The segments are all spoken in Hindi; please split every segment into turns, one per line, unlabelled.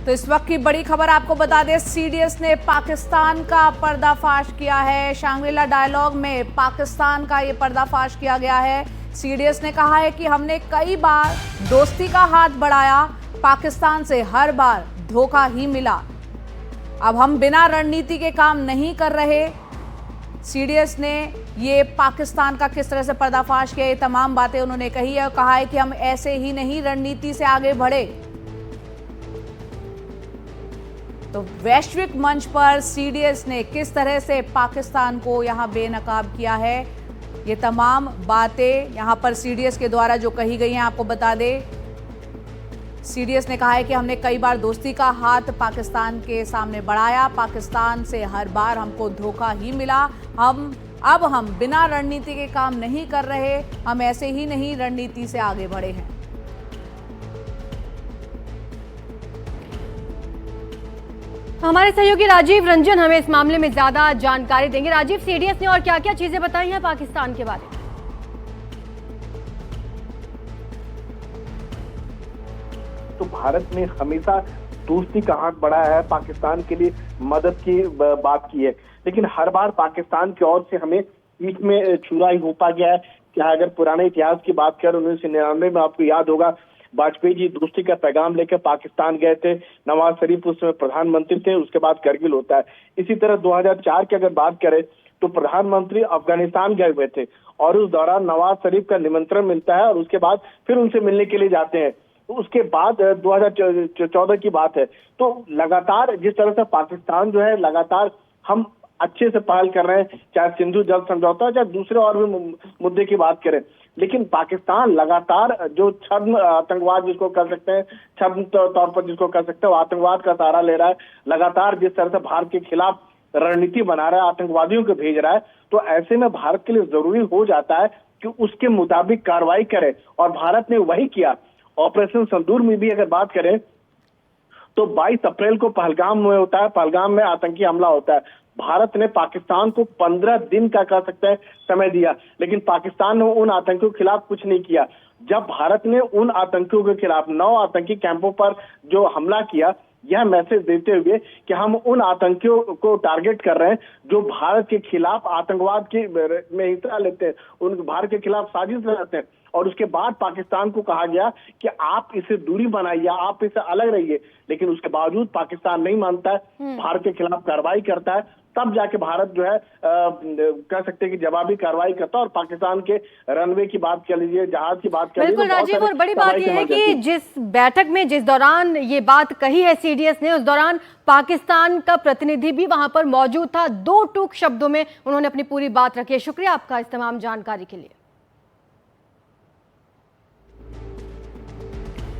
तो इस वक्त की बड़ी खबर आपको बता दें, सीडीएस ने पाकिस्तान का पर्दाफाश किया है। शांग्रीला डायलॉग में पाकिस्तान का ये पर्दाफाश किया गया है। सीडीएस ने कहा है कि हमने कई बार दोस्ती का हाथ बढ़ाया, पाकिस्तान से हर बार धोखा ही मिला। अब हम बिना रणनीति के काम नहीं कर रहे। सीडीएस ने ये पाकिस्तान का किस तरह से पर्दाफाश किया, ये तमाम बातें उन्होंने कही है और कहा है कि हम ऐसे ही नहीं रणनीति से आगे बढ़े। तो वैश्विक मंच पर सीडीएस ने किस तरह से पाकिस्तान को यहां बेनकाब किया है, ये तमाम बातें यहां पर सीडीएस के द्वारा जो कही गई हैं आपको बता दें। सीडीएस ने कहा है कि हमने कई बार दोस्ती का हाथ पाकिस्तान के सामने बढ़ाया, पाकिस्तान से हर बार हमको धोखा ही मिला। अब हम बिना रणनीति के काम नहीं कर रहे, हम ऐसे ही नहीं रणनीति से आगे बढ़े हैं।
हमारे सहयोगी राजीव रंजन हमें इस मामले में ज्यादा जानकारी देंगे। राजीव, सीडीएस ने और क्या क्या चीजें बताई हैं पाकिस्तान के बारे में?
तो भारत ने हमेशा दोस्ती का हाथ बढ़ाया है, पाकिस्तान के लिए मदद की बात की है, लेकिन हर बार पाकिस्तान की ओर से हमें बीच में छुरा ही हो पा गया है। क्या अगर पुराने इतिहास की बात करें, 1999 में आपको याद होगा वाजपेयी जी दोस्ती का पैगाम लेकर पाकिस्तान गए थे। नवाज शरीफ उस समय प्रधानमंत्री थे, उसके बाद करगिल होता है। इसी तरह 2004 की अगर बात करें तो प्रधानमंत्री अफगानिस्तान गए हुए थे और उस दौरान नवाज शरीफ का निमंत्रण मिलता है और उसके बाद फिर उनसे मिलने के लिए जाते हैं। तो उसके बाद 2014 की बात है। तो लगातार जिस तरह से पाकिस्तान जो है, लगातार हम अच्छे से पहल कर रहे हैं, चाहे सिंधु जल समझौता, चाहे दूसरे और भी मुद्दे की बात करें, लेकिन पाकिस्तान लगातार जो छद्म आतंकवाद जिसको कर सकते हैं, छद्म तौर पर जिसको कर सकते हैं, वो आतंकवाद का सहारा ले रहा है। लगातार जिस तरह से भारत के खिलाफ रणनीति बना रहा है, आतंकवादियों को भेज रहा है, तो ऐसे में भारत के लिए जरूरी हो जाता है कि उसके मुताबिक कार्रवाई करे, और भारत ने वही किया। ऑपरेशन सिंदूर में भी अगर बात करें तो 22 अप्रैल को पहलगाम में होता है, पहलगाम में आतंकी हमला होता है। भारत ने पाकिस्तान को 15 दिन का कह सकते हैं समय दिया, लेकिन पाकिस्तान ने उन आतंकियों के खिलाफ कुछ नहीं किया। जब भारत ने उन आतंकियों के खिलाफ 9 आतंकी कैंपों पर जो हमला किया, यह मैसेज देते हुए कि हम उन आतंकियों को टारगेट कर रहे हैं जो भारत के खिलाफ आतंकवाद के में हिस्सा लेते हैं, उन भारत के खिलाफ साजिश लगाते हैं। और उसके बाद पाकिस्तान को कहा गया कि आप इसे दूरी बनाइए, आप इसे अलग रहिए, लेकिन उसके बावजूद पाकिस्तान नहीं मानता है, भारत के खिलाफ कार्रवाई करता है। तब जाके भारत जो है कह सकते हैं कि जवाबी कार्रवाई करता है। और पाकिस्तान के रनवे की बात कर लीजिए, जहाज की बात कर लीजिए।
बिल्कुल राजीव, और बड़ी बात यह है कि जिस बैठक में जिस दौरान ये बात कही है सीडीएस ने, उस दौरान पाकिस्तान का प्रतिनिधि भी वहां पर मौजूद था। 2 टूक शब्दों में उन्होंने अपनी पूरी बात रखी है। शुक्रिया आपका इस तमाम जानकारी के लिए।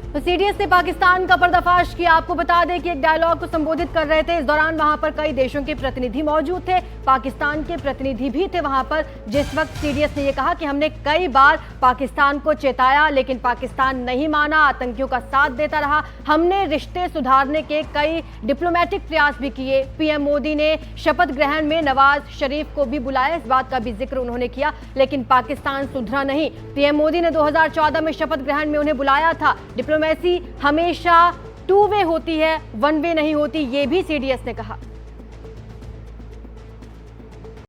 तो सीडीएस ने पाकिस्तान का पर्दाफाश किया। आपको बता दें कि एक डायलॉग को संबोधित कर रहे थे, इस दौरान वहां पर कई देशों के प्रतिनिधि मौजूद थे, पाकिस्तान के प्रतिनिधि भी थे वहां पर। जिस वक्त सीडीएस ने यह कहा कि हमने कई बार पाकिस्तान को चेताया, लेकिन पाकिस्तान नहीं माना, आतंकियों का साथ देता रहा। हमने रिश्ते सुधारने के कई डिप्लोमेटिक प्रयास भी किए। पीएम मोदी ने शपथ ग्रहण में नवाज शरीफ को भी बुलाया, इस बात का भी जिक्र उन्होंने किया, लेकिन पाकिस्तान सुधरा नहीं। पीएम मोदी ने 2014 में शपथ ग्रहण में उन्हें बुलाया था। डिप्लोमेसी हमेशा 2 वे होती है, 1 वे नहीं होती, ये भी सीडीएस ने कहा।